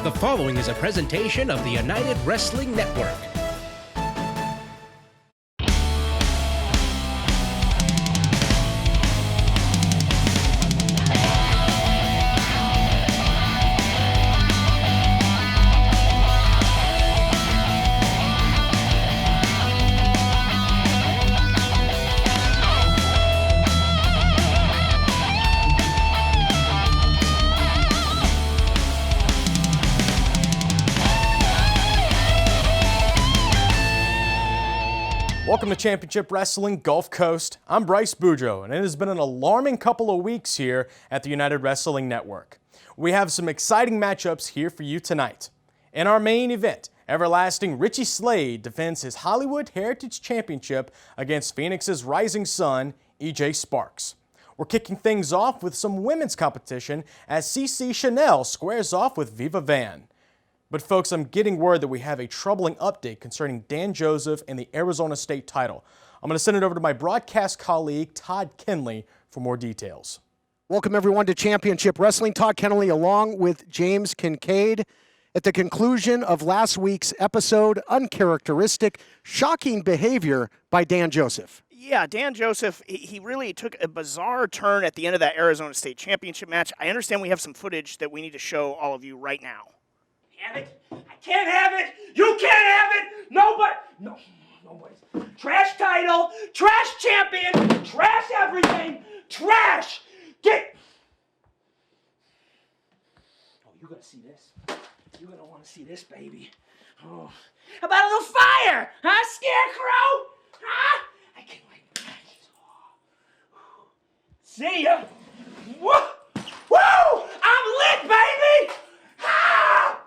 The following is a presentation of the United Wrestling Network. Welcome to Championship Wrestling Gulf Coast. I'm Bryce Boudreaux, and it has been an alarming couple of weeks here at the United Wrestling Network. We have some exciting matchups here for you tonight. In our main event, everlasting Richie Slade defends his Hollywood Heritage Championship against Phoenix's rising sun, EJ Sparks. We're kicking things off with some women's competition as CC Chanel squares off with Viva Van. But folks, I'm getting word that we have a troubling update concerning Dan Joseph and the Arizona State title. I'm going to send it over to my broadcast colleague, Todd Kenley, for more details. Welcome everyone to Championship Wrestling. Todd Kenley along with James Kincaid. At the conclusion of last week's episode, uncharacteristic, shocking behavior by Dan Joseph. Yeah, Dan Joseph, he really took a bizarre turn at the end of that Arizona State Championship match. I understand we have some footage that we need to show all of you right now. Have it. I can't have it. You can't have it. Nobody's. Trash title, trash champion, trash everything, trash. Get. Oh, you're gonna see this. You're gonna want to see this, baby. Oh, how about a little fire, huh, Scarecrow? Huh? I can't wait. See ya. Woo! Woo! I'm lit, baby. Ah!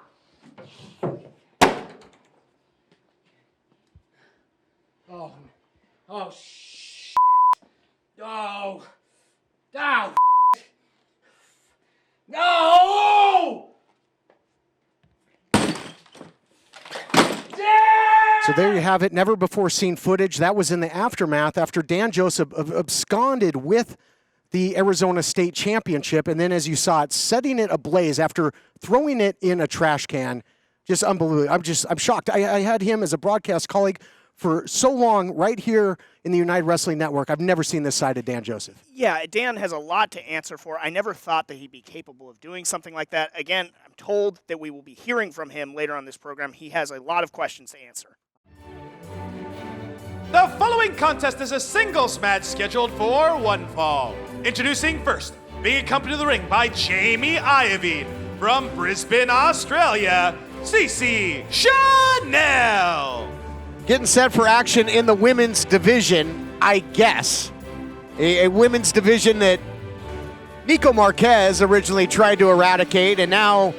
Oh, shit. Oh. Oh, no! So there you have it, never before seen footage. That was in the aftermath after Dan Joseph absconded with the Arizona State Championship, and then as you saw it, setting it ablaze after throwing it in a trash can. Just unbelievable. I'm shocked. I had him as a broadcast colleague for so long right here in the United Wrestling Network. I've never seen this side of Dan Joseph. Yeah, Dan has a lot to answer for. I never thought that he'd be capable of doing something like that. Again, I'm told that we will be hearing from him later on this program. He has a lot of questions to answer. The following contest is a singles match scheduled for one fall. Introducing first, being accompanied to the ring by Jamie Iovine from Brisbane, Australia, CC Chanel. Getting set for action in the women's division, I guess. A women's division that Nico Marquez originally tried to eradicate, and now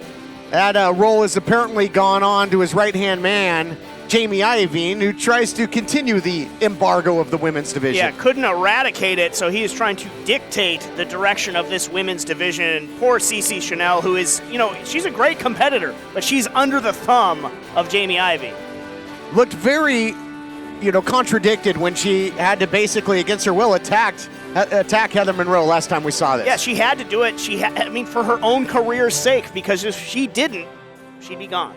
that role has apparently gone on to his right-hand man, Jamie Iovine, who tries to continue the embargo of the women's division. Yeah, couldn't eradicate it, so he is trying to dictate the direction of this women's division. Poor CC Chanel, who is, she's a great competitor, but she's under the thumb of Jamie Iovine. Looked very, contradicted when she had to basically, against her will, attack Heather Monroe last time we saw this. Yeah, she had to do it. For her own career's sake, because if she didn't, she'd be gone.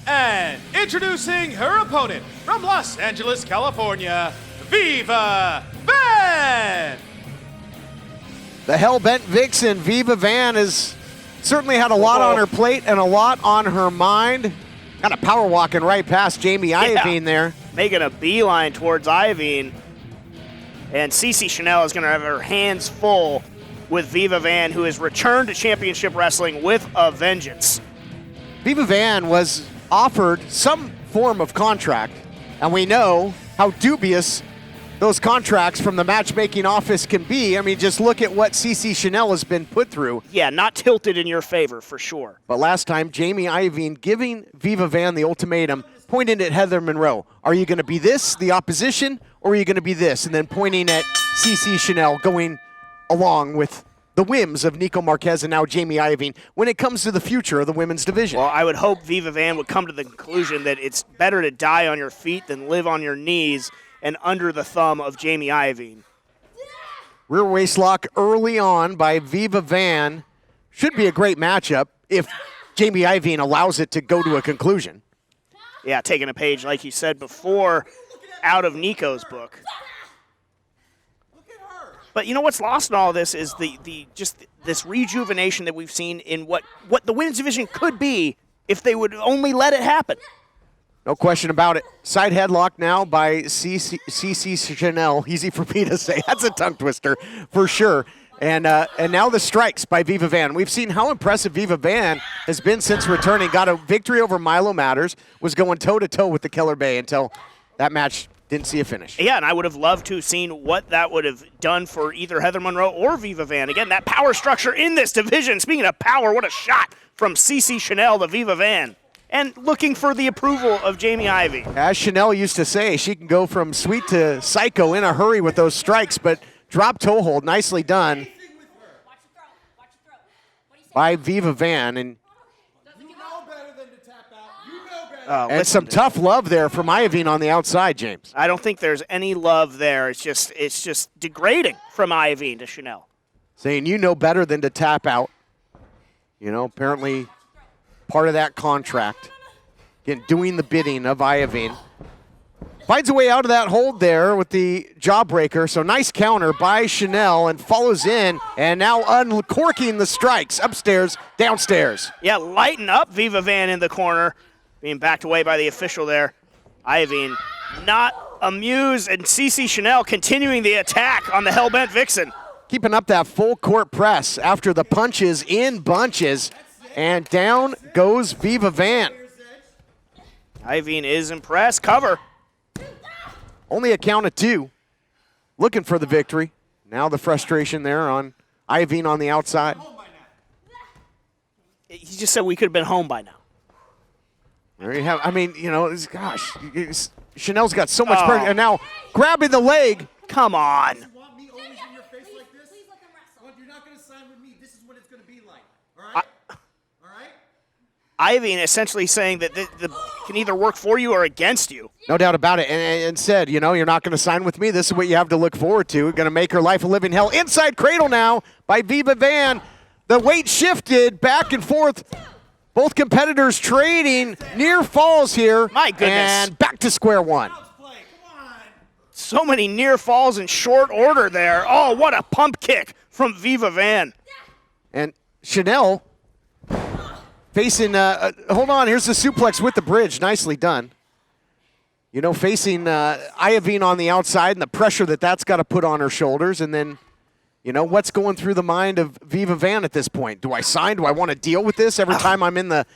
And introducing her opponent from Los Angeles, California, Viva Van. The hell-bent vixen, Viva Van, has certainly had a lot on her plate and a lot on her mind. Kind of power walking right past Jamie Iovine there. Making a beeline towards Iovine. And CC Chanel is going to have her hands full with Viva Van, who has returned to Championship Wrestling with a vengeance. Viva Van was offered some form of contract, and we know how dubious those contracts from the matchmaking office can be. I mean, just look at what CC Chanel has been put through. Yeah, not tilted in your favor, for sure. But last time, Jamie Iovine giving Viva Van the ultimatum, pointing at Heather Monroe. Are you going to be this, the opposition, or are you going to be this? And then pointing at CC Chanel, going along with the whims of Nico Marquez and now Jamie Iovine when it comes to the future of the women's division. Well, I would hope Viva Van would come to the conclusion that it's better to die on your feet than live on your knees and under the thumb of Jamie Iovine. Rear waist lock early on by Viva Van should be a great matchup if Jamie Iovine allows it to go to a conclusion. Yeah, taking a page, like you said before, out of Nico's book. But you know what's lost in all of this is just this rejuvenation that we've seen in what the women's division could be if they would only let it happen. No question about it. Side headlock now by CC Chanel. Easy for me to say. That's a tongue twister for sure. And now the strikes by Viva Van. We've seen how impressive Viva Van has been since returning. Got a victory over Milo Matters. Was going toe-to-toe with the Killer Bay until that match didn't see a finish. Yeah, and I would have loved to have seen what that would have done for either Heather Monroe or Viva Van. Again, that power structure in this division. Speaking of power, what a shot from CC Chanel to Viva Van. And looking for the approval of Jamie Iovine. As Chanel used to say, she can go from sweet to psycho in a hurry with those strikes, but drop toe hold, nicely done by Viva Van. And and some tough love there from Iovine on the outside, James. I don't think there's any love there. It's just degrading from Iovine to Chanel. Saying you know better than to tap out. You know, apparently part of that contract. Again, doing the bidding of Iovine. Finds a way out of that hold there with the jawbreaker. So nice counter by Chanel and follows in. And now uncorking the strikes. Upstairs, downstairs. Yeah, lighten up Viva Van in the corner. Being backed away by the official there. Iovine not amused, and CC Chanel continuing the attack on the Hellbent Vixen. Keeping up that full court press after the punches in bunches. And down goes Viva Van. Iovine is impressed. Cover. Only a count of 2. Looking for the victory. Now the frustration there on Iovine on the outside. He just said we could have been home by now. There you have. I mean, you know, gosh, Chanel's got so much pressure, and now grabbing the leg. Come on. Want me always in your face like this? Well, you're not going to sign with me. This is what it's going to be like. All right? All right? Iovine essentially saying that the can either work for you or against you. No doubt about it. And said, you know, you're not going to sign with me. This is what you have to look forward to. Going to make her life a living hell. Inside cradle now by Viva Van. The weight shifted back and forth. Both competitors trading near falls here. My goodness. And back to square one. So many near falls in short order there. Oh, what a pump kick from Viva Van. And Chanel facing, hold on, here's the suplex with the bridge. Nicely done. You know, facing Iovine on the outside and the pressure that's got to put on her shoulders. And then, you know, what's going through the mind of Viva Van at this point? Do I sign? Do I want to deal with this every time I'm in the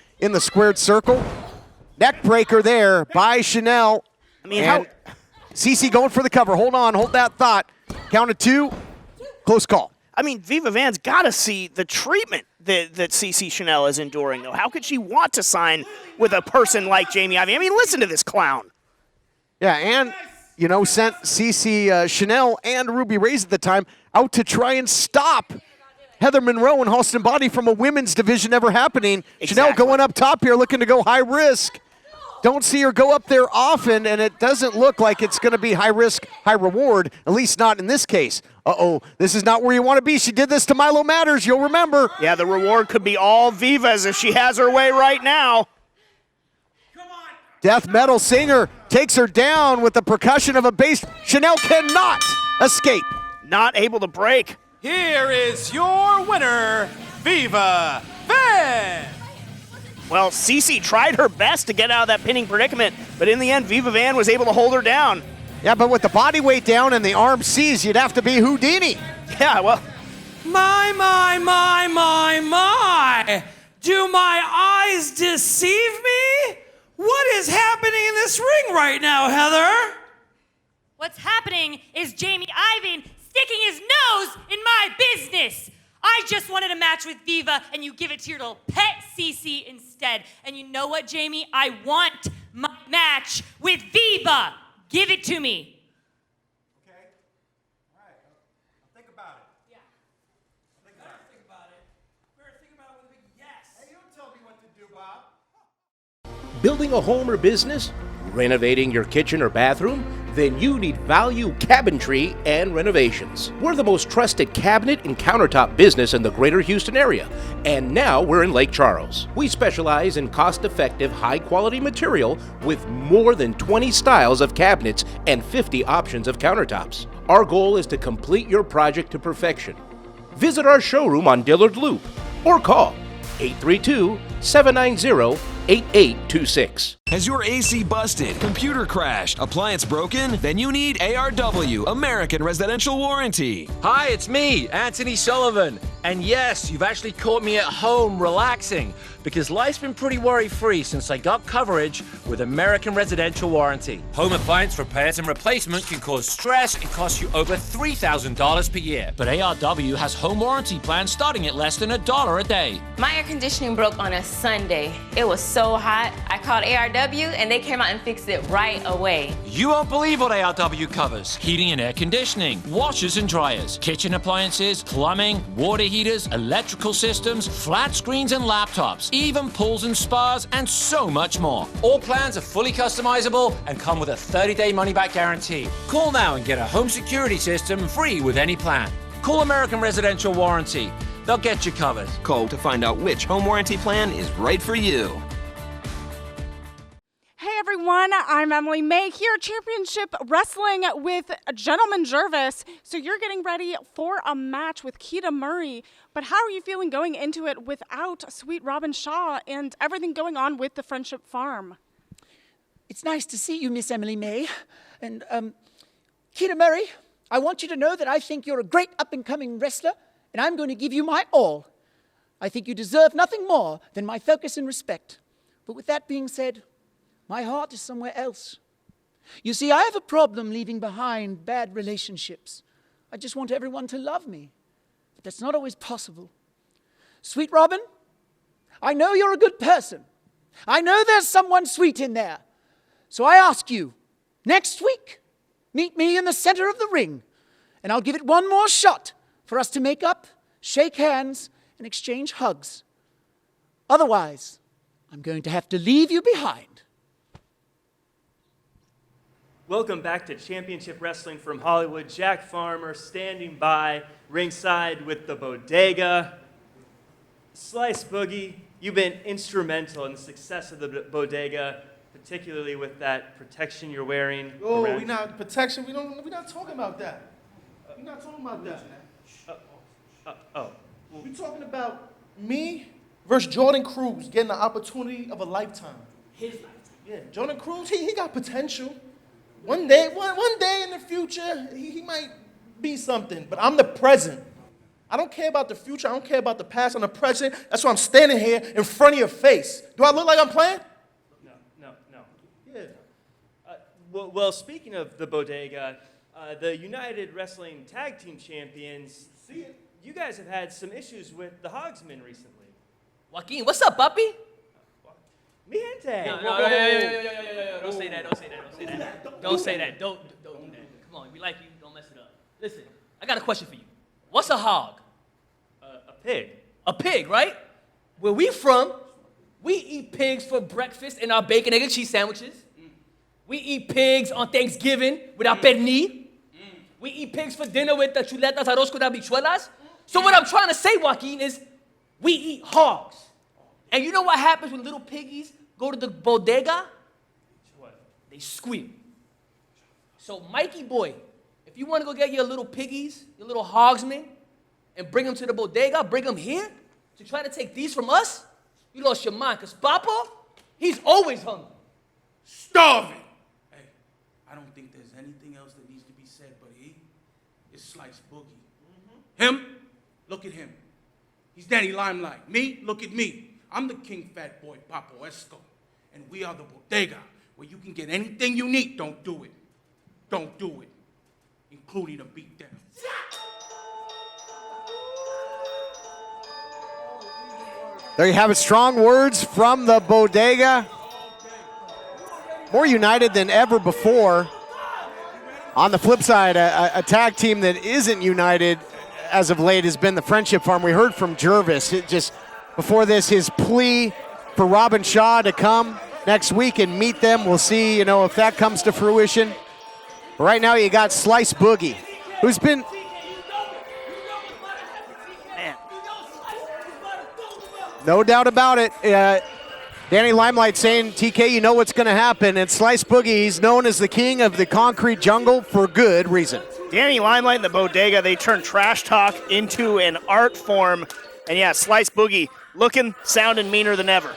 squared circle? Neck breaker there by Chanel. I mean, and CC going for the cover. Hold on, hold that thought. Count of 2. Close call. I mean, Viva Van's got to see the treatment that CC Chanel is enduring, though. How could she want to sign with a person like Jamie Iovine? I mean, listen to this clown. Yeah, and, you know, sent CC Chanel and Ruby Reyes at the time out to try and stop Heather Monroe and Halston Body from a women's division ever happening. Exactly. Chanel going up top here, looking to go high risk. Don't see her go up there often, and it doesn't look like it's going to be high risk, high reward, at least not in this case. Uh-oh, this is not where you want to be. She did this to Milo Matters, you'll remember. Yeah, the reward could be all Viva's if she has her way right now. Death metal singer takes her down with the percussion of a bass. Chanel cannot escape. Not able to break. Here is your winner, Viva Van. Well, CC tried her best to get out of that pinning predicament, but in the end, Viva Van was able to hold her down. Yeah, but with the body weight down and the arm seized, you'd have to be Houdini. Yeah, well. My. Do my eyes deceive me? What is happening in this ring right now, Heather? What's happening is Jamie Iovine sticking his nose in my business. I just wanted a match with Viva, and you give it to your little pet CC instead. And you know what, Jamie? I want my match with Viva. Give it to me. Okay. All right. I'll think about it. Yeah. Think about it. Better think about it with a big yes. Hey, you don't tell me what to do, Bob. Building a home or business? Renovating your kitchen or bathroom? Then you need Value Cabinetry and Renovations. We're the most trusted cabinet and countertop business in the greater Houston area, and now we're in Lake Charles. We specialize in cost-effective, high-quality material with more than 20 styles of cabinets and 50 options of countertops. Our goal is to complete your project to perfection. Visit our showroom on Dillard Loop or call 832-790-8826. Has your AC busted, computer crashed, appliance broken? Then you need ARW, American Residential Warranty. Hi, it's me, Anthony Sullivan. And yes, you've actually caught me at home relaxing because life's been pretty worry-free since I got coverage with American Residential Warranty. Home appliance repairs and replacement can cause stress and cost you over $3,000 per year. But ARW has home warranty plans starting at less than $1 a day. My air conditioning broke on a Sunday. It was so hot. I called ARW and they came out and fixed it right away. You won't believe what ARW covers. Heating and air conditioning, washers and dryers, kitchen appliances, plumbing, water heaters, electrical systems, flat screens and laptops, even pools and spas, and so much more. All plans are fully customizable and come with a 30-day money-back guarantee. Call now and get a home security system free with any plan. Call American Residential Warranty. They'll get you covered. Call to find out which home warranty plan is right for you. Hey everyone, I'm Emily May here, Championship Wrestling with Gentleman Jervis. So you're getting ready for a match with Keita Murray, but how are you feeling going into it without Sweet Robin Shaw and everything going on with the Friendship Farm? It's nice to see you, Miss Emily May. And Keita Murray, I want you to know that I think you're a great up-and-coming wrestler, and I'm going to give you my all. I think you deserve nothing more than my focus and respect. But with that being said, my heart is somewhere else. You see, I have a problem leaving behind bad relationships. I just want everyone to love me. But that's not always possible. Sweet Robin, I know you're a good person. I know there's someone sweet in there. So I ask you, next week, meet me in the center of the ring, and I'll give it one more shot for us to make up, shake hands, and exchange hugs. Otherwise, I'm going to have to leave you behind. Welcome back to Championship Wrestling from Hollywood. Jack Farmer standing by ringside with the Bodega. Slice Boogie, you've been instrumental in the success of the Bodega, particularly with that protection you're wearing. Oh, we not protection. We're not talking about that. We're not talking about that. We're talking about me versus Jordan Cruz getting the opportunity of a lifetime. His lifetime. Yeah, Jordan Cruz, he got potential. One day in the future, he might be something. But I'm the present. I don't care about the future. I don't care about the past. I'm the present. That's why I'm standing here in front of your face. Do I look like I'm playing? No. Yeah. Well, speaking of the Bodega, the United Wrestling Tag Team Champions, you guys have had some issues with the Hogsmen recently. Joaquin, what's up, puppy? Mi gente. No, don't say that. Don't say that. Don't do that. Come on, we like you. Don't mess it up. Listen, I got a question for you. What's a hog? A pig. A pig, right? Where we from, we eat pigs for breakfast in our bacon, egg, and cheese sandwiches. We eat pigs on Thanksgiving with our pernil. We eat pigs for dinner with the chuletas, arroz con habichuelas. So what I'm trying to say, Joaquin, is we eat hogs. And you know what happens when little piggies go to the bodega? What? They squeal. So, Mikey boy, if you want to go get your little piggies, your little hogsmen, and bring them to the bodega, bring them here to try to take these from us, you lost your mind. Because Papa, he's always hungry. Starving. Hey, I don't think there's anything else that needs to be said, but he is Slice Boogie. Him, look at him. He's Danny Limelight. Me, look at me. I'm the King Fat Boy, Papo Esco. And we are the bodega, where you can get anything you need. Don't do it. Don't do it. Including a beatdown. There you have it. Strong words from the bodega. More united than ever before. On the flip side, a tag team that isn't united as of late has been the Friendship Farm. We heard from Jervis. Before this, his plea for Robin Shaw to come next week and meet them. We'll see, if that comes to fruition. Right now you got Slice Boogie, who's been... Man. No doubt about it. Danny Limelight saying, TK, you know what's going to happen. And Slice Boogie, he's known as the king of the concrete jungle for good reason. Danny Limelight and the Bodega, they turned trash talk into an art form. And yeah, Slice Boogie looking, sounding meaner than ever.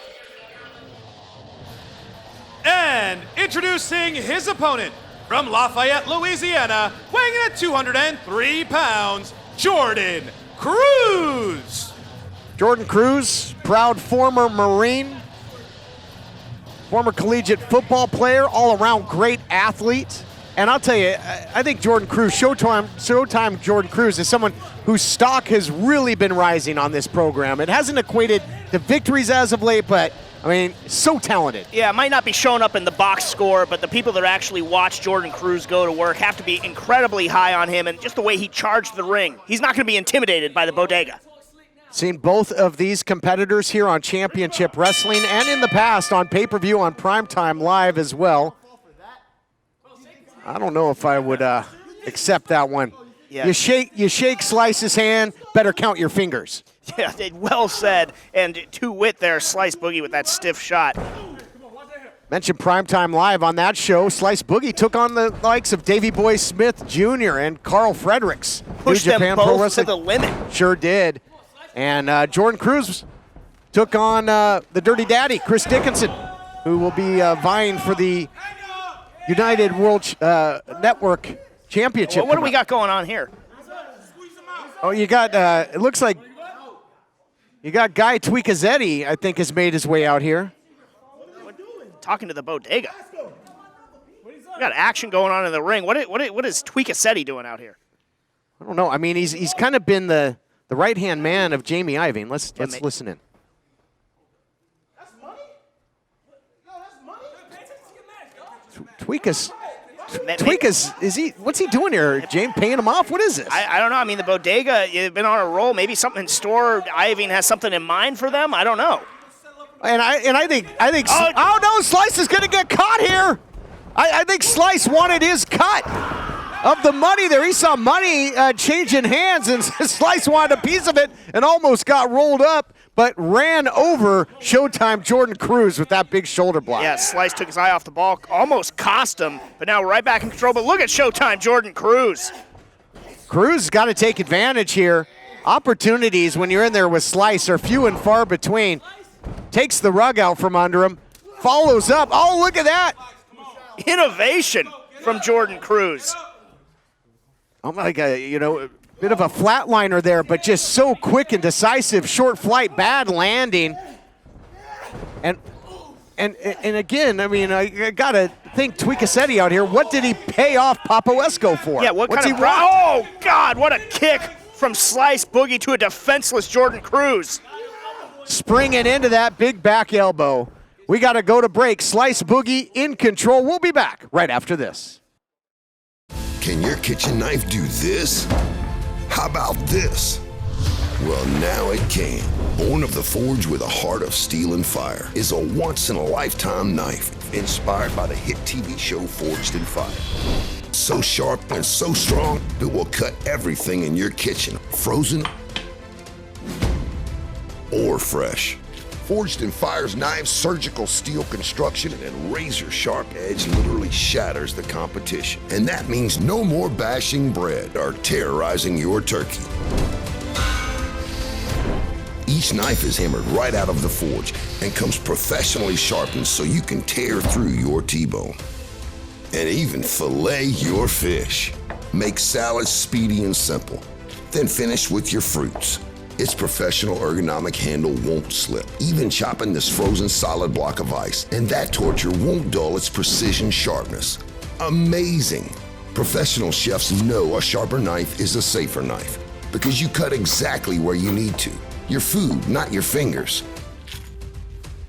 And introducing his opponent from Lafayette, Louisiana, weighing in at 203 pounds, Jordan Cruz. Jordan Cruz, proud former Marine, former collegiate football player, all-around great athlete. And I'll tell you, I think Jordan Cruz, Showtime Jordan Cruz, is someone whose stock has really been rising on this program. It hasn't equated to victories as of late, but I mean, so talented. Yeah, it might not be showing up in the box score, but the people that actually watch Jordan Cruz go to work have to be incredibly high on him, and just the way he charged the ring. He's not going to be intimidated by the Bodega. Seen both of these competitors here on Championship Wrestling and in the past on pay-per-view on Primetime Live as well. I don't know if I would accept that one. Yeah. You shake Slice's hand, better count your fingers. Yeah, well said. And to wit there, Slice Boogie with that stiff shot. Mentioned Primetime Live on that show. Slice Boogie took on the likes of Davey Boy Smith Jr. and Carl Fredericks. Pushed them both to the limit. Sure did. And Jordan Cruz took on the Dirty Daddy, Chris Dickinson, who will be vying for the United World Network Championship. Well, what do we got going on here? Oh, you got, it looks like you got Guy Tweakazetti, I think, has made his way out here. Talking to the Bodega. We got action going on in the ring. What is Tweakazetti doing out here? I don't know. I mean, he's kind of been the right-hand man of Jamie Iovine. Let's listen in. Tweakas, what's he doing here? James paying him off? What is this? I don't know. I mean, the Bodega, you've been on a roll. Maybe something in store. Iovine has something in mind for them. I don't know. And I think oh no, Slice is going to get caught here. I think Slice wanted his cut of the money there. He saw money changing hands, and Slice wanted a piece of it and almost got rolled up, but ran over Showtime Jordan Cruz with that big shoulder block. Yeah, Slice took his eye off the ball, almost cost him, but now right back in control. But look at Showtime Jordan Cruz. Cruz has got to take advantage here. Opportunities when you're in there with Slice are few and far between. Takes the rug out from under him, follows up. Oh, look at that. Innovation from Jordan Cruz. Oh, my God, a bit of a flatliner there, but just so quick and decisive. Short flight, bad landing. And again, I mean, I got to think Tweakazetti out here. What did he pay off Papaesco for? Yeah, What's kind of oh, God, what a kick from Slice Boogie to a defenseless Jordan Cruz. Springing into that big back elbow. We got to go to break. Slice Boogie in control. We'll be back right after this. Can your kitchen knife do this? How about this? Well, now it can. Born of the forge with a heart of steel and fire is a once-in-a-lifetime knife inspired by the hit TV show Forged in Fire. So sharp and so strong, it will cut everything in your kitchen, frozen or fresh. Forged in Fire's knives, surgical steel construction, and razor-sharp edge literally shatters the competition. And that means no more bashing bread or terrorizing your turkey. Each knife is hammered right out of the forge and comes professionally sharpened so you can tear through your T-bone. And even fillet your fish. Make salads speedy and simple. Then finish with your fruits. Its professional ergonomic handle won't slip, even chopping this frozen solid block of ice. And that torture won't dull its precision sharpness. Amazing. Professional chefs know a sharper knife is a safer knife because you cut exactly where you need to. Your food, not your fingers.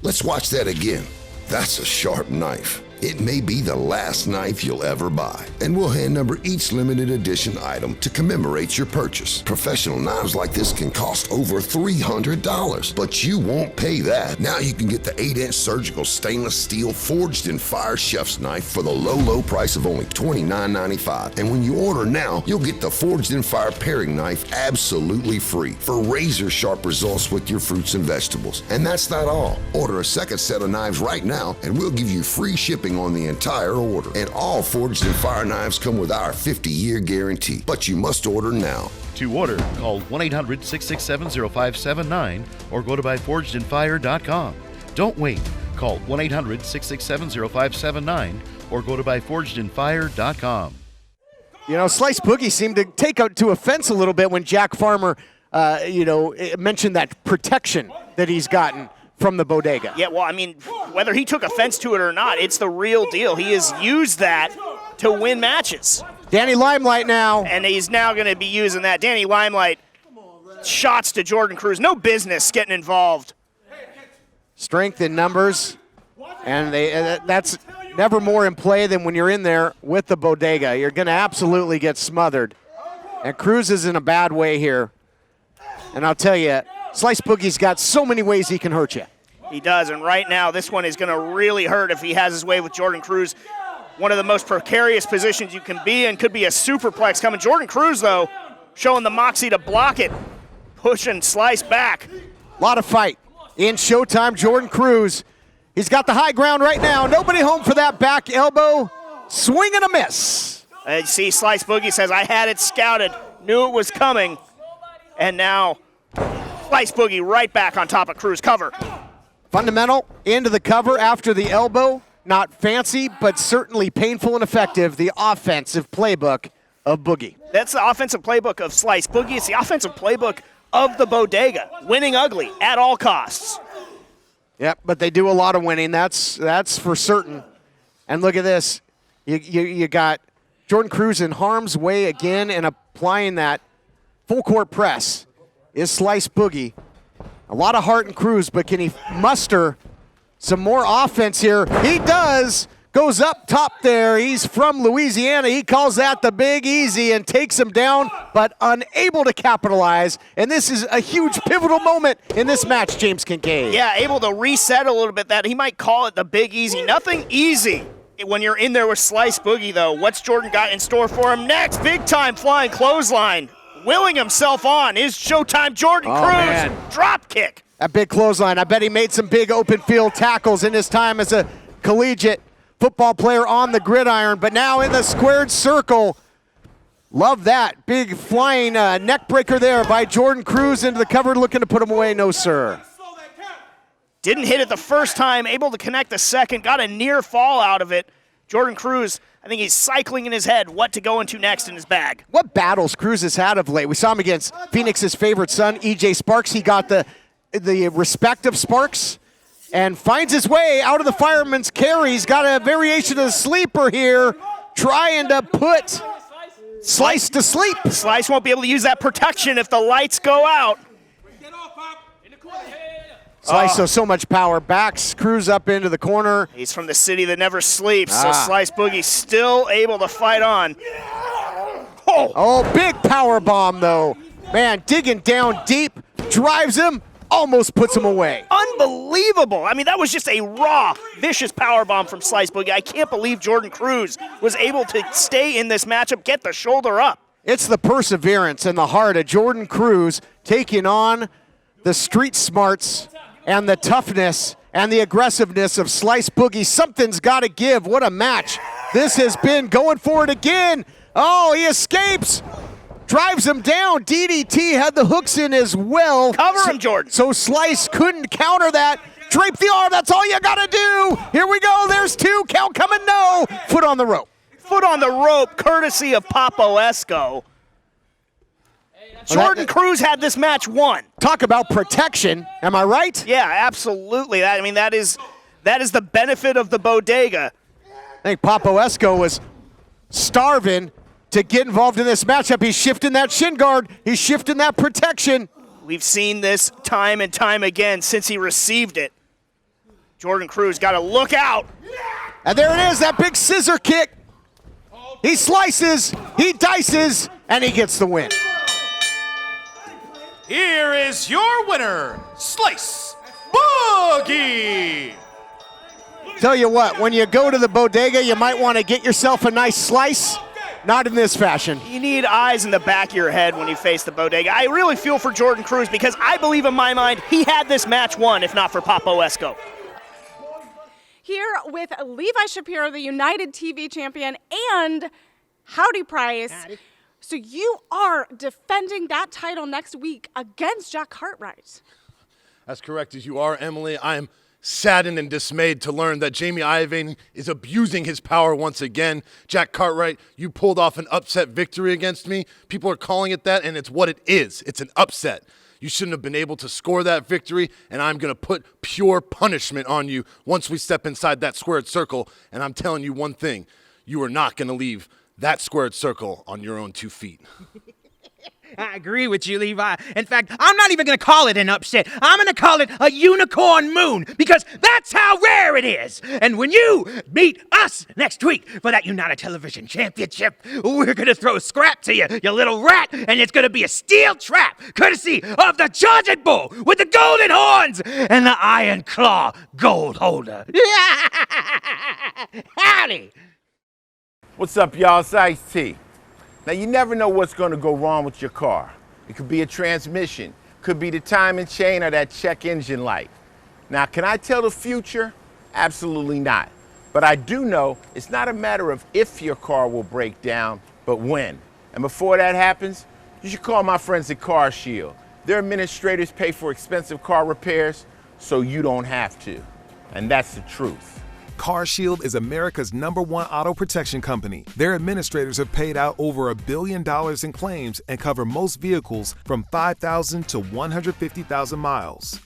Let's watch that again. That's a sharp knife. It may be the last knife you'll ever buy, and we'll hand number each limited edition item to commemorate your purchase. Professional knives like this can cost over $300, but you won't pay that. Now you can get the 8-inch surgical stainless steel forged in fire chef's knife for the low price of only $29.95. And when you order now, you'll get the forged in fire paring knife absolutely free for razor sharp results with your fruits and vegetables. And that's not all. Order a second set of knives right now, and we'll give you free shipping on the entire order. And all forged in fire knives come with our 50-year guarantee. But you must order now. To order, call 1-800-667-0579 or go to buyforgedinfire.com. Don't wait. Call 1-800-667-0579 or go to buyforgedinfire.com. You know, Slice Boogie seemed to take out to offense a little bit when Jack Farmer, mentioned that protection that he's gotten from the bodega. Yeah, well, I mean, whether he took offense to it or not, it's the real deal. He has used that to win matches. Danny Limelight now. And he's now going to be using that. Danny Limelight, shots to Jordan Cruz. No business getting involved. Strength in numbers, and that's never more in play than when you're in there with the bodega. You're going to absolutely get smothered. And Cruz is in a bad way here. And I'll tell you, Slice Boogie's got so many ways he can hurt you. He does, and right now this one is going to really hurt if he has his way with Jordan Cruz. One of the most precarious positions you can be in, could be a superplex coming. Jordan Cruz, though, showing the moxie to block it, pushing Slice back. A lot of fight. In Showtime, Jordan Cruz. He's got the high ground right now. Nobody home for that back elbow. Swing and a miss. See, Slice Boogie says, I had it scouted, knew it was coming, and now Slice Boogie right back on top of Cruz. Cover. Fundamental into the cover after the elbow. Not fancy, but certainly painful and effective. The offensive playbook of Boogie. That's the offensive playbook of Slice Boogie. It's the offensive playbook of the bodega. Winning ugly at all costs. Yep, but they do a lot of winning. That's for certain. And look at this. You got Jordan Cruz in harm's way again and applying that full court press. Is Slice Boogie. A lot of heart in Cruz, but can he muster some more offense here? He does. Goes up top there. He's from Louisiana. He calls that the Big Easy and takes him down, but unable to capitalize. And this is a huge pivotal moment in this match, James Kincaid. Yeah, able to reset a little bit that. He might call it the Big Easy. Nothing easy when you're in there with Slice Boogie, though. What's Jordan got in store for him next? Big time flying clothesline. Willing himself on is Showtime Jordan Cruz. Man. Drop kick. That big clothesline. I bet he made some big open field tackles in his time as a collegiate football player on the gridiron, but now in the squared circle. Love that. Big flying neck breaker there by Jordan Cruz into the cover, looking to put him away. No, sir. Didn't hit it the first time, able to connect the second, got a near fall out of it. Jordan Cruz, I think he's cycling in his head what to go into next in his bag. What battles Cruz has had of late. We saw him against Phoenix's favorite son, E.J. Sparks. He got the respect of Sparks and finds his way out of the fireman's carry. He's got a variation of the sleeper here, trying to put Slice to sleep. Slice won't be able to use that protection if the lights go out. Slice, so much power. Backs Cruz up into the corner. He's from the city that never sleeps, so Slice Boogie still able to fight on. Oh, big power bomb, though. Man, digging down deep, drives him, almost puts him away. Unbelievable. I mean, that was just a raw, vicious power bomb from Slice Boogie. I can't believe Jordan Cruz was able to stay in this matchup, get the shoulder up. It's the perseverance and the heart of Jordan Cruz taking on the street smarts and the toughness and the aggressiveness of Slice Boogie. Something's got to give. What a match this has been. Going for it again. Oh, he escapes. Drives him down. DDT had the hooks in as well. Cover him, Jordan. So Slice couldn't counter that. Drape the arm. That's all you got to do. Here we go. There's two. Count coming. No. Foot on the rope. Foot on the rope, courtesy of Papo Esco. Jordan Cruz had this match won. Talk about protection. Am I right? Yeah, absolutely. That is the benefit of the bodega. I think Papo Esco was starving to get involved in this matchup. He's shifting that shin guard. He's shifting that protection. We've seen this time and time again since he received it. Jordan Cruz got to look out. And there it is, that big scissor kick. He slices, he dices, and he gets the win. Here is your winner, Slice Boogie. Tell you what, when you go to the bodega, you might want to get yourself a nice slice. Not in this fashion. You need eyes in the back of your head when you face the bodega. I really feel for Jordan Cruz because I believe in my mind he had this match won if not for Papo Esco. Here with Levi Shapiro, the United TV champion, and Howdy Price. Howdy. So you are defending that title next week against Jack Cartwright. As correct as you are, Emily. I am saddened and dismayed to learn that Jamie Iovine is abusing his power once again. Jack Cartwright, you pulled off an upset victory against me. People are calling it that, and it's what it is. It's an upset. You shouldn't have been able to score that victory, and I'm going to put pure punishment on you once we step inside that squared circle. And I'm telling you one thing, you are not going to leave that squared circle on your own 2 feet. I agree with you, Levi. In fact, I'm not even going to call it an upset. I'm going to call it a unicorn moon because that's how rare it is. And when you meet us next week for that United Television Championship, we're going to throw a scrap to you, you little rat, and it's going to be a steel trap courtesy of the Charging Bull with the golden horns and the Iron Claw gold holder. Howdy. What's up, y'all? It's Ice-T. Now, you never know what's going to go wrong with your car. It could be a transmission, could be the timing chain or that check engine light. Now, can I tell the future? Absolutely not. But I do know it's not a matter of if your car will break down, but when. And before that happens, you should call my friends at Car Shield. Their administrators pay for expensive car repairs, so you don't have to. And that's the truth. CarShield is America's #1 auto protection company. Their administrators have paid out over $1 billion in claims and cover most vehicles from 5,000 to 150,000 miles.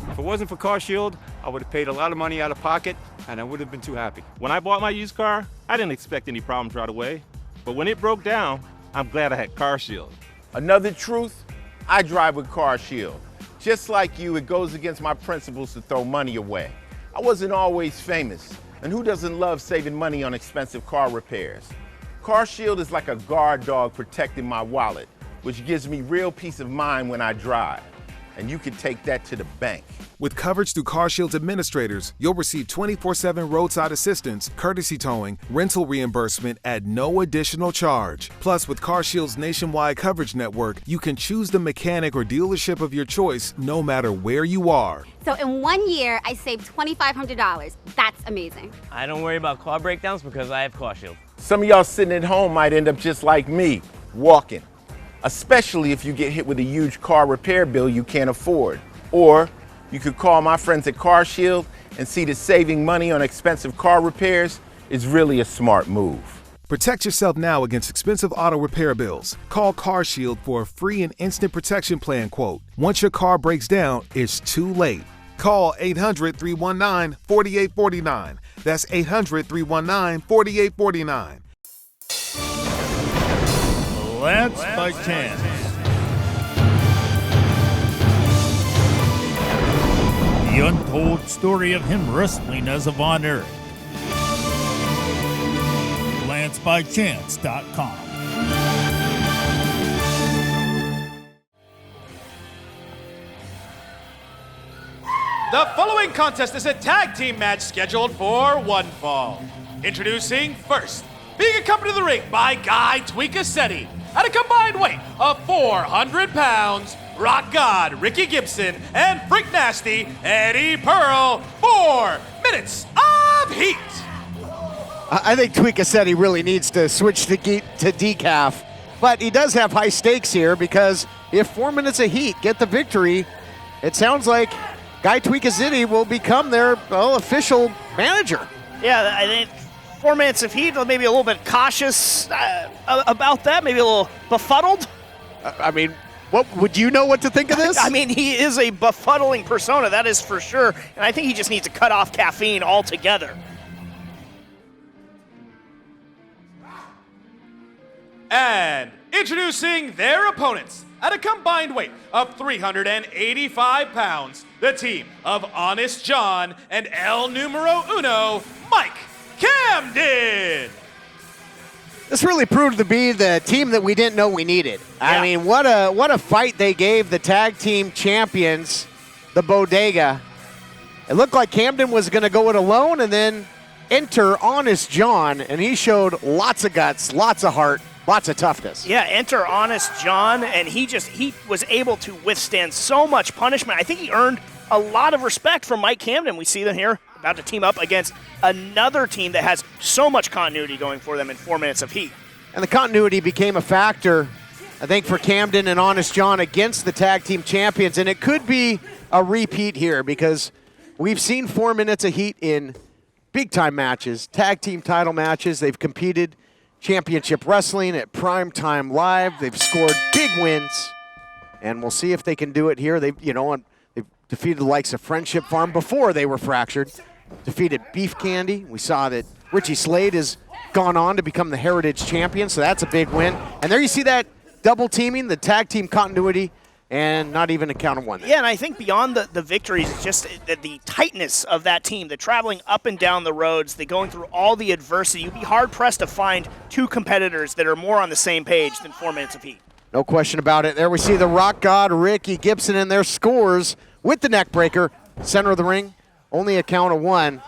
If it wasn't for CarShield, I would have paid a lot of money out of pocket, and I would have been too happy. When I bought my used car, I didn't expect any problems right away. But when it broke down, I'm glad I had CarShield. Another truth, I drive with CarShield. Just like you, it goes against my principles to throw money away. I wasn't always famous, and who doesn't love saving money on expensive car repairs? CarShield is like a guard dog protecting my wallet, which gives me real peace of mind when I drive. And you can take that to the bank. With coverage through CarShield's administrators, you'll receive 24/7 roadside assistance, courtesy towing, rental reimbursement at no additional charge. Plus, with CarShield's nationwide coverage network, you can choose the mechanic or dealership of your choice no matter where you are. So in 1 year, I saved $2,500. That's amazing. I don't worry about car breakdowns because I have CarShield. Some of y'all sitting at home might end up just like me, walking. Especially if you get hit with a huge car repair bill you can't afford. Or you could call my friends at CarShield and see that saving money on expensive car repairs is really a smart move. Protect yourself now against expensive auto repair bills. Call CarShield for a free and instant protection plan quote. Once your car breaks down, it's too late. Call 800-319-4849. That's 800-319-4849. Lance by chance. The untold story of him wrestling as a Von Erich. LanceByChance.com. The following contest is a tag team match scheduled for one fall. Introducing first, being accompanied to the ring by Guy Tweakassetti at a combined weight of 400 pounds, Rock God Ricky Gibson and Freak Nasty Eddie Pearl. 4 minutes of heat. I think Tweakassetti really needs to switch to decaf, but he does have high stakes here because if 4 minutes of heat get the victory, it sounds like Guy Tweakassetti will become their official manager. Yeah, I think 4 minutes of heat, maybe a little bit cautious about that, maybe a little befuddled. I mean, what would you know what to think of this? I mean, he is a befuddling persona, that is for sure, and I think he just needs to cut off caffeine altogether. And introducing their opponents at a combined weight of 385 pounds, the team of Honest John and El Numero Uno, Mike Camden. This really proved to be the team that we didn't know we needed. I mean, what a fight they gave the tag team champions, the Bodega. It looked like Camden was going to go it alone, and then enter Honest John, and he showed lots of guts, lots of heart, lots of toughness. Yeah, enter Honest John, and he was able to withstand so much punishment. I think he earned a lot of respect from Mike Camden. We see them here about to team up against another team that has so much continuity going for them in 4 minutes of heat. And the continuity became a factor, I think, for Camden and Honest John against the tag team champions. And it could be a repeat here because we've seen 4 minutes of heat in big-time matches, tag team title matches. They've competed championship wrestling at Primetime Live. They've scored big wins. And we'll see if they can do it here. They've defeated the likes of Friendship Farm before they were fractured. Defeated Beef Candy. We saw that Richie Slade has gone on to become the Heritage Champion, so that's a big win. And there you see that double teaming, the tag team continuity, and not even a count of one. Yeah, and I think beyond the victories, it's just the tightness of that team, the traveling up and down the roads, the going through all the adversity. You'd be hard-pressed to find two competitors that are more on the same page than 4 minutes of heat. No question about it. There we see the Rock God, Ricky Gibson, and their scores with the neck breaker. Center of the ring, only a count of one.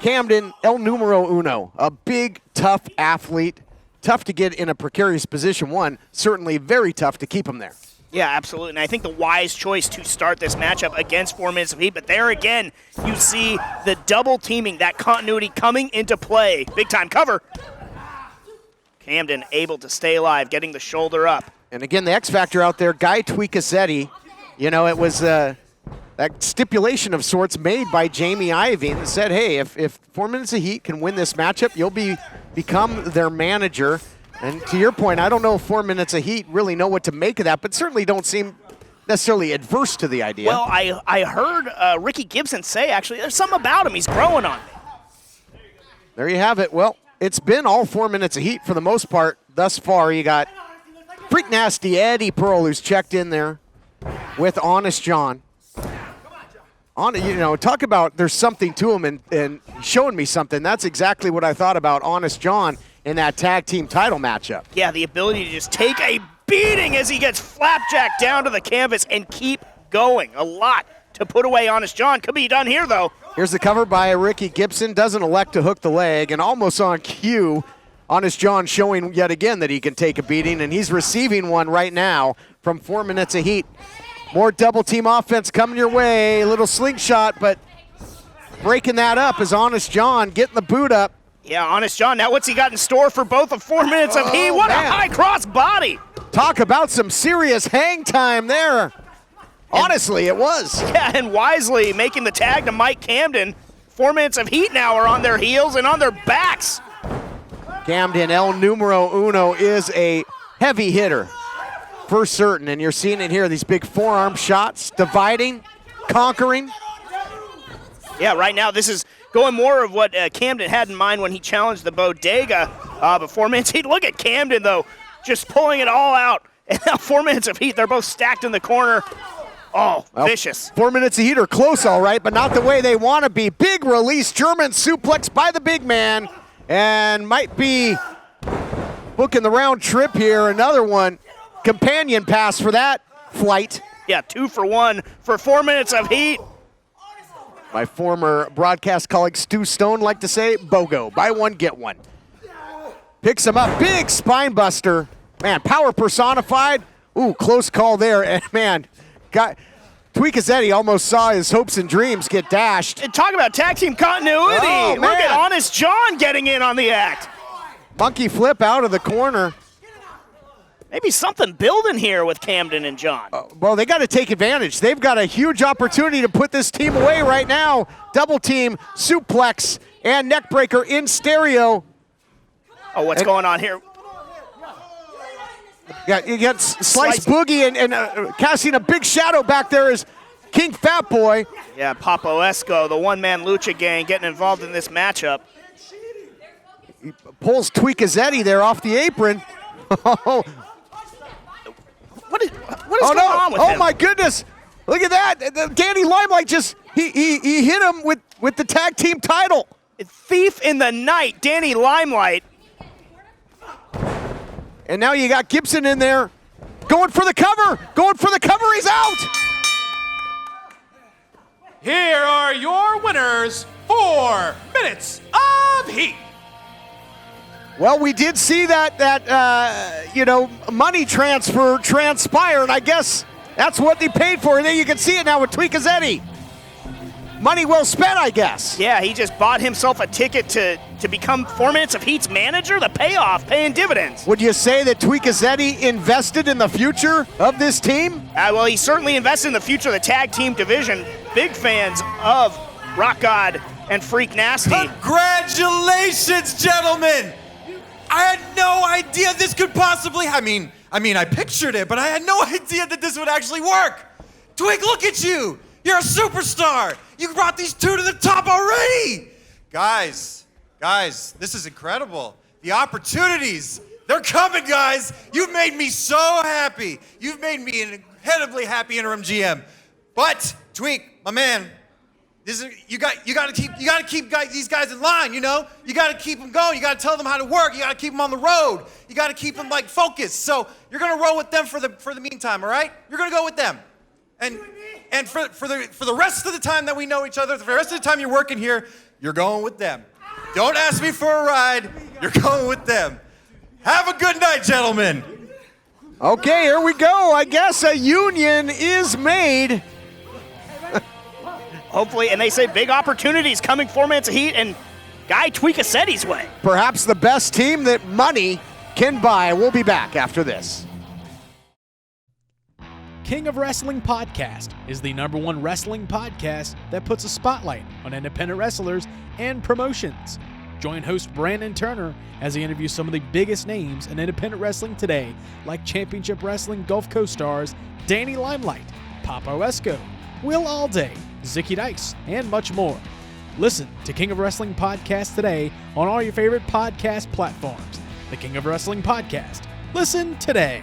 Camden, El Numero Uno, a big, tough athlete. Tough to get in a precarious position, one. Certainly very tough to keep him there. Yeah, absolutely. And I think the wise choice to start this matchup against 4 minutes of heat. But there again, you see the double teaming, that continuity coming into play. Big time cover. Camden able to stay alive, getting the shoulder up. And again, the X Factor out there, Guy Tweakazetti. You know, it was that stipulation of sorts made by Jamie Iovine that said, hey, if 4 minutes of heat can win this matchup, you'll become their manager. And to your point, I don't know if 4 minutes of heat really know what to make of that, but certainly don't seem necessarily adverse to the idea. Well, I heard Ricky Gibson say, actually, there's something about him. He's growing on me. There you have it. Well, it's been all 4 minutes of heat for the most part thus far. You got Freak Nasty Eddie Pearl, who's checked in there with Honest John. Talk about there's something to him and showing me something. That's exactly what I thought about Honest John in that tag team title matchup. Yeah, the ability to just take a beating as he gets flapjacked down to the canvas and keep going. A lot to put away Honest John. Could be done here, though. Here's the cover by Ricky Gibson. Doesn't elect to hook the leg, and almost on cue, Honest John showing yet again that he can take a beating, and he's receiving one right now from 4 minutes of heat. More double team offense coming your way. A little slingshot, but breaking that up is Honest John getting the boot up. Yeah, Honest John. Now what's he got in store for both of 4 minutes of heat? What a high cross body. Talk about some serious hang time there. Honestly, it was. Yeah, and wisely making the tag to Mike Camden. 4 minutes of heat now are on their heels and on their backs. Camden, El Numero Uno, is a heavy hitter for certain, and you're seeing it here, these big forearm shots, dividing, conquering. Yeah, right now this is going more of what Camden had in mind when he challenged the Bodega. But 4 minutes heat, look at Camden though, just pulling it all out. And now 4 minutes of heat, they're both stacked in the corner. Oh, well, vicious. 4 minutes of heat are close, all right, but not the way they want to be. Big release, German suplex by the big man, and might be booking the round trip here. Another one, companion pass for that flight. Yeah, 2 for 1 for 4 minutes of heat. My former broadcast colleague Stu Stone liked to say, BOGO, buy one, get one. Picks him up, big spine buster. Man, power personified. Ooh, close call there, and man, Tweakazetti almost saw his hopes and dreams get dashed. And talk about tag team continuity. Oh, look at Honest John getting in on the act. Monkey flip out of the corner. Maybe something building here with Camden and John. Well, they got to take advantage. They've got a huge opportunity to put this team away right now. Double team, suplex, and neckbreaker in stereo. Oh, what's going on here? Yeah, you got Slice Boogie and casting a big shadow back there is King Fat Boy. Yeah, Papo Esco, the one-man lucha gang, getting involved in this matchup. He pulls Tweakazetti there off the apron. What is going on with him? Oh my goodness! Look at that! Danny Limelight just he hit him with the tag team title. Thief in the night, Danny Limelight. And now you got Gibson in there going for the cover. He's out. Here are your winners. 4 minutes of heat. Well, we did see that money transfer transpire, and I guess that's what they paid for. And there you can see it now with Tweekazetti. Money well spent, I guess. Yeah, he just bought himself a ticket to become 4 Minutes of Heat's manager. The payoff, paying dividends. Would you say that Tweekazetti invested in the future of this team? Well, he certainly invested in the future of the tag team division. Big fans of Rock God and Freak Nasty. Congratulations, gentlemen! I had no idea this could possibly. I mean, I pictured it, but I had no idea that this would actually work. Twig, look at you! You're a superstar! You brought these two to the top already! Guys, this is incredible. The opportunities, they're coming, guys! You've made me so happy. You've made me an incredibly happy interim GM. But, Twig, my man, you got to keep these guys in line, you know? You got to keep them going. You got to tell them how to work. You got to keep them on the road. You got to keep them focused. So you're going to roll with them for the meantime, all right? You're going to go with them. And for the rest of the time that we know each other, for the rest of the time you're working here, you're going with them. Don't ask me for a ride. You're going with them. Have a good night, gentlemen. Okay, here we go. I guess a union is made. Hopefully, and they say big opportunities coming 4 Minutes of Heat and Guy Tweekazetti's way. Perhaps the best team that money can buy. We'll be back after this. King of Wrestling Podcast is the #1 wrestling podcast that puts a spotlight on independent wrestlers and promotions. Join host Brandon Turner as he interviews some of the biggest names in independent wrestling today, like Championship Wrestling Gulf Coast stars Danny Limelight, Papa Esco, Will Allday, Zicky Dice, and much more. Listen to King of Wrestling Podcast today on all your favorite podcast platforms. The King of Wrestling Podcast. Listen today.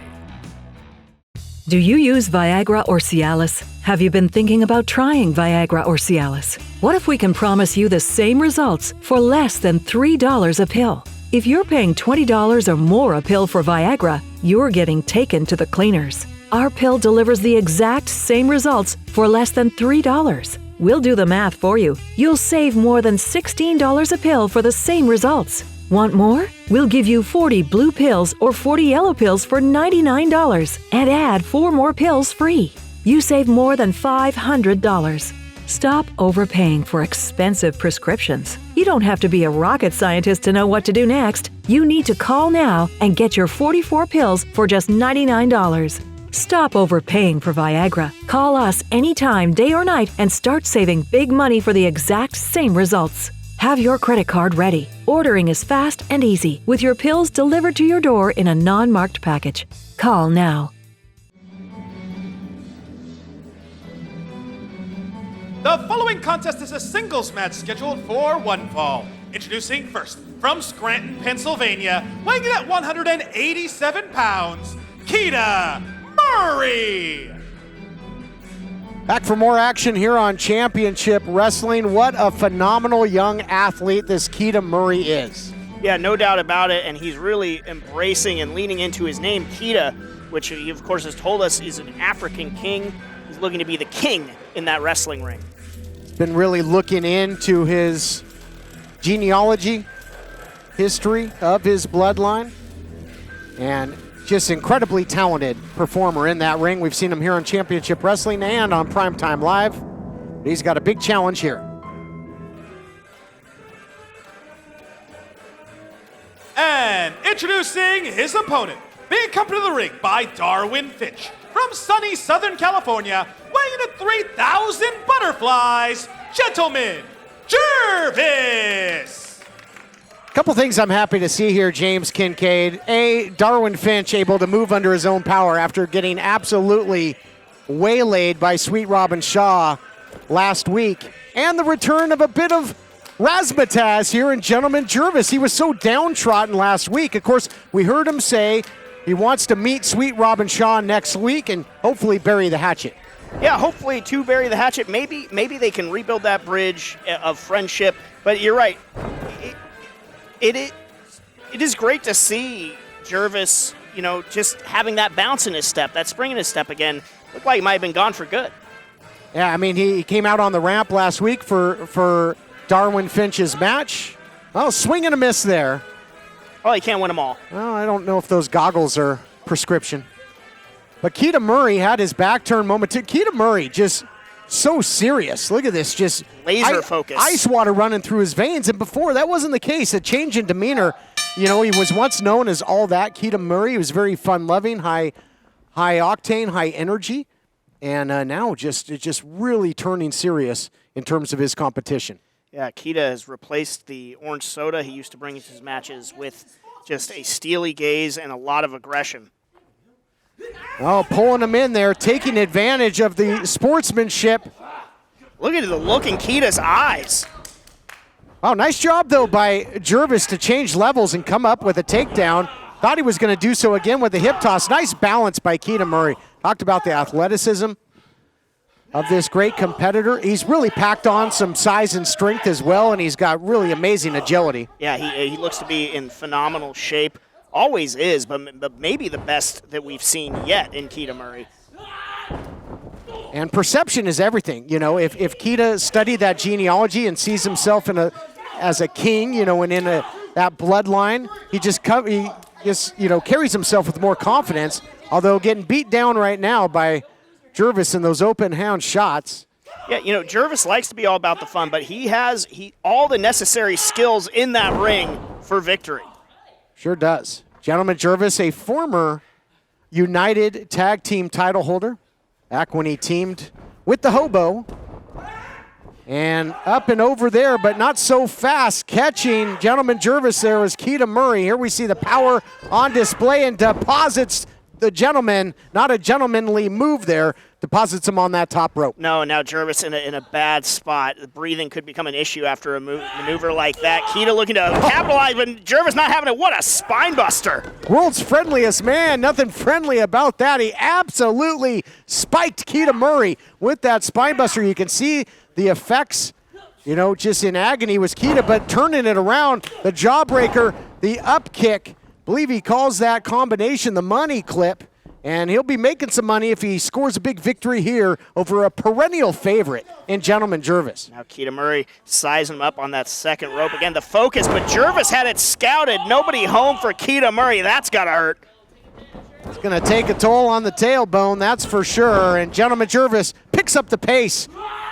Do you use Viagra or Cialis? Have you been thinking about trying Viagra or Cialis? What if we can promise you the same results for less than $3 a pill? If you're paying $20 or more a pill for Viagra, you're getting taken to the cleaners. Our pill delivers the exact same results for less than $3. We'll do the math for you. You'll save more than $16 a pill for the same results. Want more? We'll give you 40 blue pills or 40 yellow pills for $99 and add 4 more pills free. You save more than $500. Stop overpaying for expensive prescriptions. You don't have to be a rocket scientist to know what to do next. You need to call now and get your 44 pills for just $99. Stop overpaying for Viagra. Call us anytime, day or night, and start saving big money for the exact same results. Have your credit card ready. Ordering is fast and easy, with your pills delivered to your door in a non-marked package. Call now. The following contest is a singles match scheduled for one fall. Introducing first, from Scranton, Pennsylvania, weighing in at 187 pounds, Keita Murray. Back for more action here on Championship Wrestling. What a phenomenal young athlete this Keita Murray is. Yeah, no doubt about it, and he's really embracing and leaning into his name, Keita, which he, of course, has told us is an African king. He's looking to be the king in that wrestling ring. He's been really looking into his genealogy, history of his bloodline, and just incredibly talented performer in that ring. We've seen him here on Championship Wrestling and on Primetime Live. He's got a big challenge here. And introducing his opponent, being accompanied to the ring by Darwin Finch from sunny Southern California, weighing in at 3,000 butterflies, Gentleman Jervis. Couple things I'm happy to see here, James Kincaid. Darwin Finch able to move under his own power after getting absolutely waylaid by Sweet Robin Shaw last week. And the return of a bit of razzmatazz here in Gentleman Jervis. He was so downtrodden last week. Of course, we heard him say he wants to meet Sweet Robin Shaw next week and hopefully bury the hatchet. Yeah, hopefully to bury the hatchet. Maybe they can rebuild that bridge of friendship. But you're right. It is great to see Jervis, just having that bounce in his step, that spring in his step again. Looked like he might have been gone for good. Yeah, I mean, he came out on the ramp last week for Darwin Finch's match. Oh, swing and a miss there. Oh, he can't win them all. Well, I don't know if those goggles are prescription. But Keita Murray had his back turn moment too. Keita Murray just so serious. Look at this, just laser focus. Ice water running through his veins. And before, that wasn't the case. A change in demeanor. He was once known as all that. Keita Murray, he was very fun-loving, high octane, high energy. And now just really turning serious in terms of his competition. Yeah, Keita has replaced the orange soda he used to bring into his matches with just a steely gaze and a lot of aggression. Oh, pulling him in there, taking advantage of the sportsmanship. Look at the look in Keita's eyes. Oh, nice job, though, by Jervis to change levels and come up with a takedown. Thought he was going to do so again with the hip toss. Nice balance by Keita Murray. Talked about the athleticism of this great competitor. He's really packed on some size and strength as well, and he's got really amazing agility. Yeah, he looks to be in phenomenal shape. Always is, but maybe the best that we've seen yet in Keita Murray. And perception is everything. If Keita studied that genealogy and sees himself as a king, and in that bloodline, he just carries himself with more confidence. Although getting beat down right now by Jervis in those open hand shots. Yeah, Jervis likes to be all about the fun, but he has all the necessary skills in that ring for victory. Sure does. Gentleman Jervis, a former United Tag Team title holder, back when he teamed with the Hobo. And up and over there, but not so fast. Catching Gentleman Jervis there was Keita Murray. Here we see the power on display and deposits the gentleman, not a gentlemanly move there, deposits him on that top rope. No, now Jervis in a bad spot. The breathing could become an issue after a maneuver like that. Keita looking to capitalize, but Jervis not having it. What a spine buster. World's friendliest man. Nothing friendly about that. He absolutely spiked Keita Murray with that spine buster. You can see the effects, just in agony was Keita, but turning it around, the jawbreaker, the up kick. I believe he calls that combination the money clip, and he'll be making some money if he scores a big victory here over a perennial favorite in Gentleman Jervis. Now Keita Murray sizing him up on that second rope. Again, the focus, but Jervis had it scouted. Nobody home for Keita Murray. That's got to hurt. It's going to take a toll on the tailbone, that's for sure, and Gentleman Jervis picks up the pace.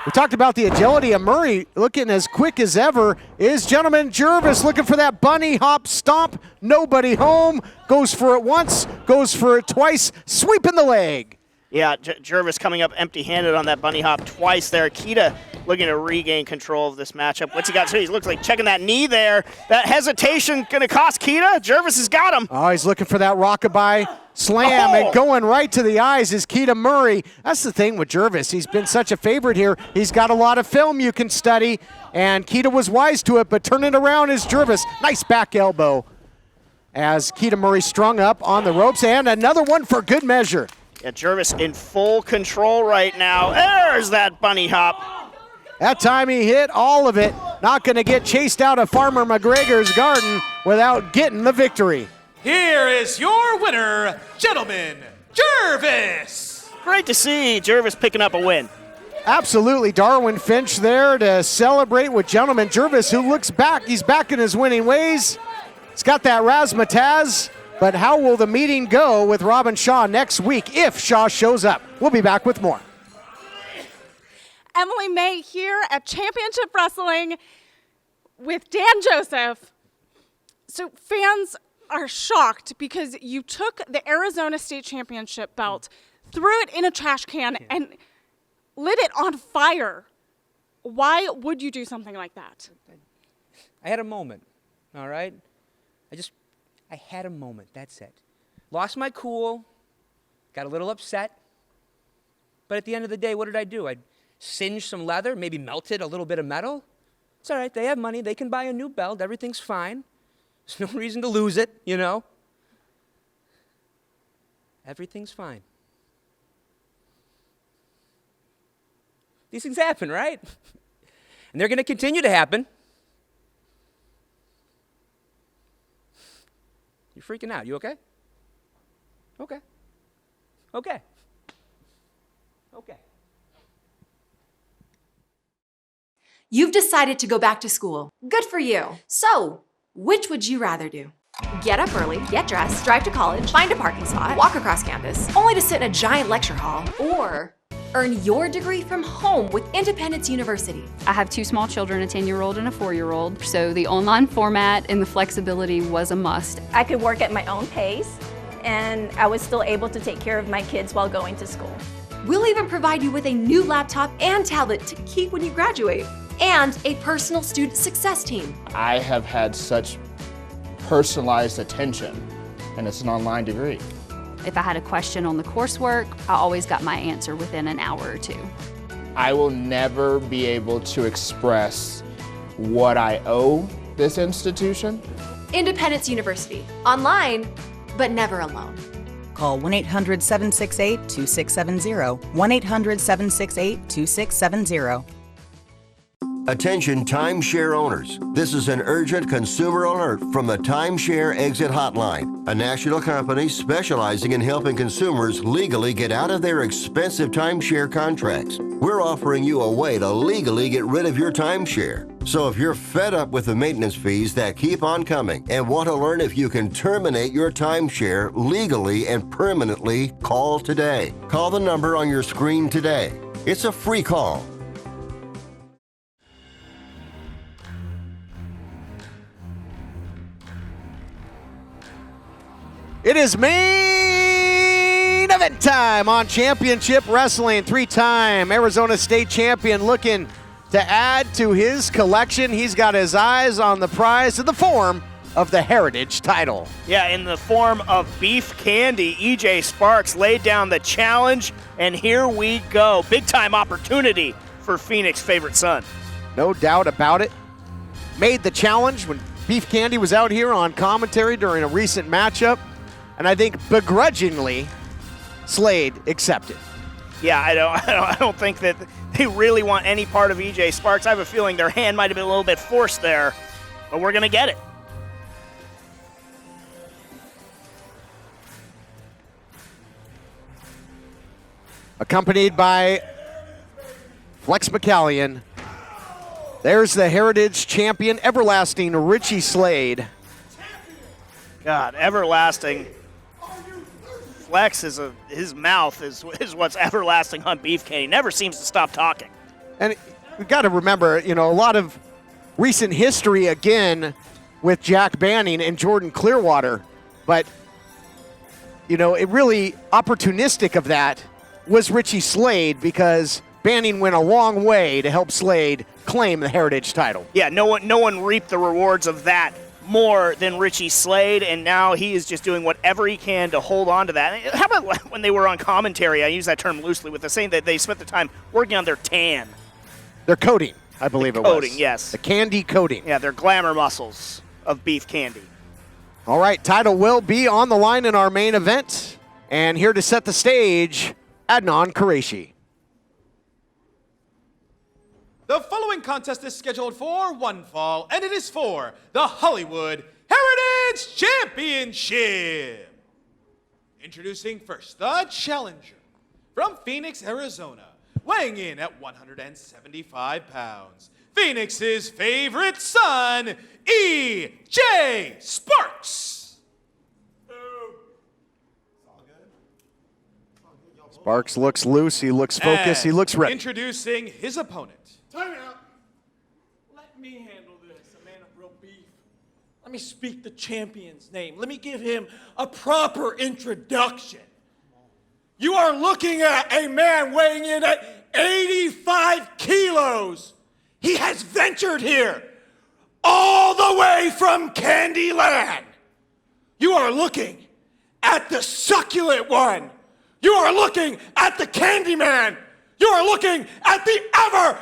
We talked about the agility of Murray looking as quick as ever. Is Gentleman Jervis looking for that bunny hop stomp? Nobody home. Goes for it once, goes for it twice, sweeping the leg. Yeah, Jervis coming up empty-handed on that bunny hop twice there. Keita looking to regain control of this matchup. What's he got? So he looks like checking that knee there. That hesitation going to cost Keita. Jervis has got him. Oh, he's looking for that rockabye slam, and going right to the eyes is Keita Murray. That's the thing with Jervis. He's been such a favorite here. He's got a lot of film you can study, and Keita was wise to it, but turning around is Jervis. Nice back elbow as Keita Murray strung up on the ropes, and another one for good measure. Yeah, Jervis in full control right now. There's that bunny hop. That time he hit all of it. Not going to get chased out of Farmer McGregor's garden without getting the victory. Here is your winner, Gentleman Jervis. Great to see Jervis picking up a win. Absolutely. Darwin Finch there to celebrate with Gentleman Jervis, who looks back. He's back in his winning ways. He's got that razzmatazz. But how will the meeting go with Robin Shaw next week if Shaw shows up? We'll be back with more. Emily May here at Championship Wrestling with Dan Joseph. So fans are shocked because you took the Arizona State Championship belt, threw it in a trash can, and lit it on fire. Why would you do something like that? I had a moment, all right? I had a moment, that's it. Lost my cool, got a little upset, but at the end of the day, what did I do? I singed some leather, maybe melted a little bit of metal. It's all right, they have money, they can buy a new belt, everything's fine. There's no reason to lose it, everything's fine. These things happen, right? And they're going to continue to happen. You're freaking out. You okay? Okay. Okay. Okay. You've decided to go back to school. Good for you. So, which would you rather do? Get up early, get dressed, drive to college, find a parking spot, walk across campus, only to sit in a giant lecture hall, or earn your degree from home with Independence University. I have 2 small children, a 10-year-old and a 4-year-old, so the online format and the flexibility was a must. I could work at my own pace, and I was still able to take care of my kids while going to school. We'll even provide you with a new laptop and tablet to keep when you graduate, and a personal student success team. I have had such personalized attention, and it's an online degree. If I had a question on the coursework, I always got my answer within an hour or 2. I will never be able to express what I owe this institution. Independence University. Online, but never alone. Call 1-800-768-2670. 1-800-768-2670. Attention timeshare owners. This is an urgent consumer alert from the Timeshare Exit Hotline, a national company specializing in helping consumers legally get out of their expensive timeshare contracts. We're offering you a way to legally get rid of your timeshare. So if you're fed up with the maintenance fees that keep on coming and want to learn if you can terminate your timeshare legally and permanently, call today. Call the number on your screen today. It's a free call. It is main event time on Championship Wrestling. 3-time Arizona State champion looking to add to his collection. He's got his eyes on the prize in the form of the Heritage title. Yeah, in the form of beef candy. EJ Sparks laid down the challenge, and here we go. Big-time opportunity for Phoenix's favorite son. No doubt about it. Made the challenge when Beef Candy was out here on commentary during a recent matchup. And I think begrudgingly, Slade accepted. Yeah, I don't think that they really want any part of EJ Sparks. I have a feeling their hand might have been a little bit forced there, but we're going to get it. Accompanied by Flex McCallion. There's the Heritage champion, everlasting Richie Slade. God, everlasting. Flex his mouth is what's everlasting on Beef Candy. He never seems to stop talking. And we've got to remember, a lot of recent history again with Jack Banning and Jordan Clearwater. But, it really opportunistic of that was Richie Slade because Banning went a long way to help Slade claim the Heritage title. Yeah, no one reaped the rewards of that more than Richie Slade, and now he is just doing whatever he can to hold on to that. How about when they were on commentary, I use that term loosely, with the saying that they spent the time working on their tan. Their coating, I believe it was. Coating, yes. The candy coating. Yeah, their glamour muscles of Beef Candy. All right, title will be on the line in our main event. And here to set the stage, Adnan Qureshi. The following contest is scheduled for one fall, and it is for the Hollywood Heritage Championship. Introducing first, the challenger from Phoenix, Arizona, weighing in at 175 pounds, Phoenix's favorite son, E.J. Sparks. Sparks looks loose, he looks focused, he looks ready. Introducing his opponent. Time out. Let me handle this, a man of real beef. Let me speak the champion's name. Let me give him a proper introduction. You are looking at a man weighing in at 85 kilos. He has ventured here all the way from Candyland. You are looking at the succulent one. You are looking at the Candyman. You are looking at the everlasting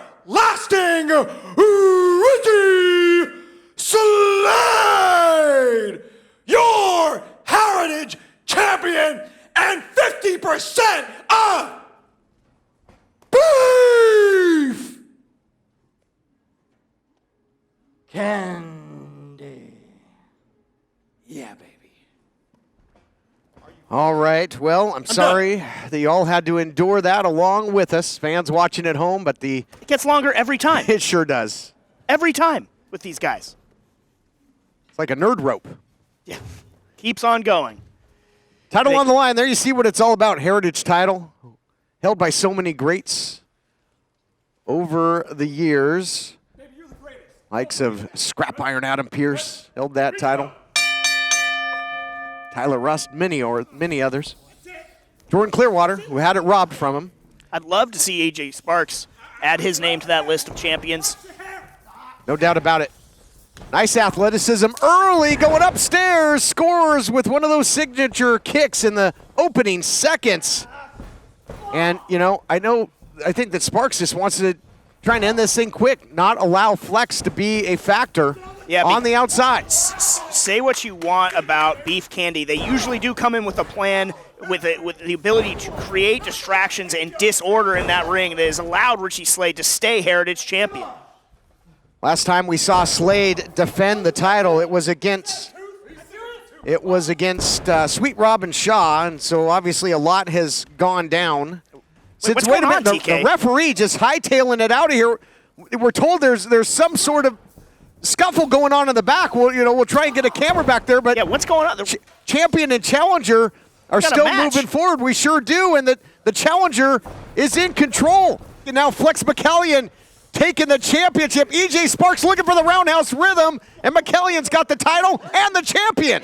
Richie Slade, your Heritage champion and 50% of beef candy. Yeah, baby. All right. Well, I'm sorry that you all had to endure that along with us, fans watching at home, but it gets longer every time. It sure does. Every time with these guys. It's like a nerd rope. Yeah. Keeps on going. Title on the line. There you see what it's all about. Heritage title held by so many greats over the years. Likes of Scrap Iron Adam Pearce held that title. Tyler Rust, many others. Jordan Clearwater, who had it robbed from him. I'd love to see AJ Sparks add his name to that list of champions. No doubt about it. Nice athleticism early, going upstairs, scores with one of those signature kicks in the opening seconds. And, I think that Sparks just wants to try and end this thing quick, not allow flex to be a factor on the outside. Say what you want about Beef Candy. They usually do come in with a plan with the ability to create distractions and disorder in that ring that has allowed Richie Slade to stay Heritage champion. Last time we saw Slade defend the title, it was against Sweet Robin Shaw, and so obviously a lot has gone down. Wait a minute, the referee just hightailing it out of here. We're told there's some sort of scuffle going on in the back. We'll try and get a camera back there, but what's going on? Champion and challenger are still moving forward. We sure do, and the challenger is in control. And now Flex McCallion taking the championship. EJ Sparks looking for the roundhouse rhythm, and McCallion's got the title and the champion.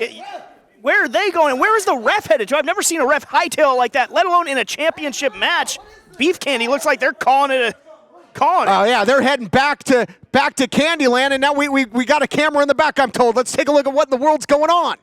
Where are they going? Where is the ref headed to? I've never seen a ref hightail like that, let alone in a championship match. Beef Candy looks like they're calling it. Oh yeah, they're heading back to Candyland, and now we got a camera in the back, I'm told. Let's take a look at what in the world's going on.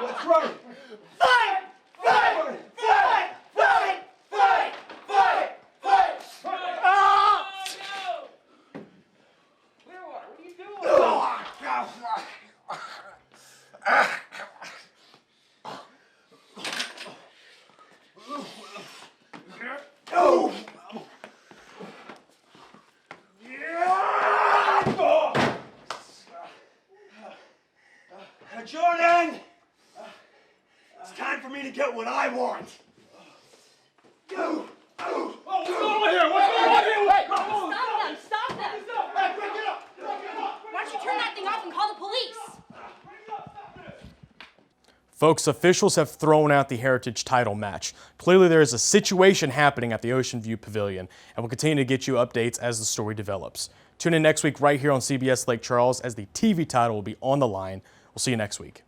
Let's run it. Fight! Fight! Fight! Fight! Fight! Fight! Fight! Ah! No! Clearwater, what are you doing? Oh, God. Oh! Jordan! It's time for me to get what I want. Go! Oh, what's going on here? What's going on here? Hey, stop them! Hey, break it up! Why don't you turn that thing off and call the police? Folks, officials have thrown out the Heritage title match. Clearly there is a situation happening at the Ocean View Pavilion, and we'll continue to get you updates as the story develops. Tune in next week right here on CBS Lake Charles as the TV title will be on the line. We'll see you next week.